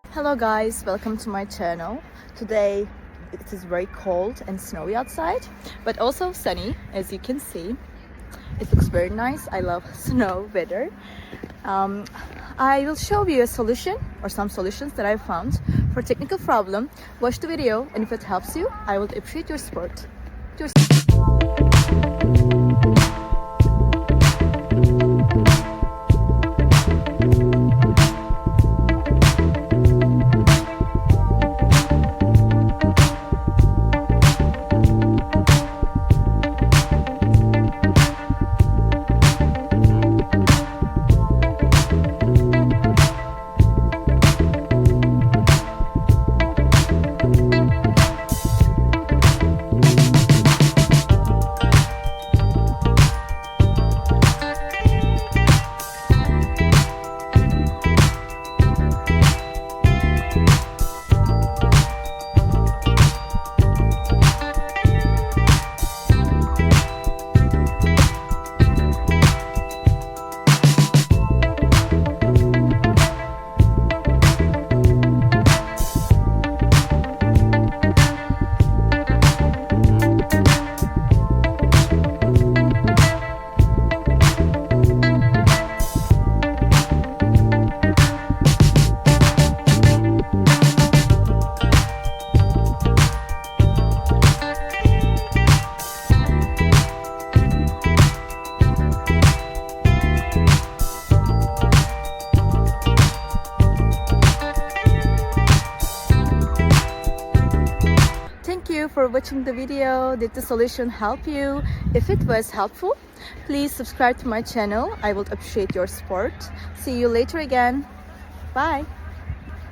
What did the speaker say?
Hello guys, welcome to my channel. Today it is very cold and snowy outside, but also sunny, as you can see. It looks very nice. I love snow weather. I will show you a solution or some solutions that I found for technical problem. Watch the video, and if it helps you, I would appreciate your support. Thank you for watching the video. Did the solution help you? If it was helpful, please subscribe to my channel. I would appreciate your support. See you later again. Bye.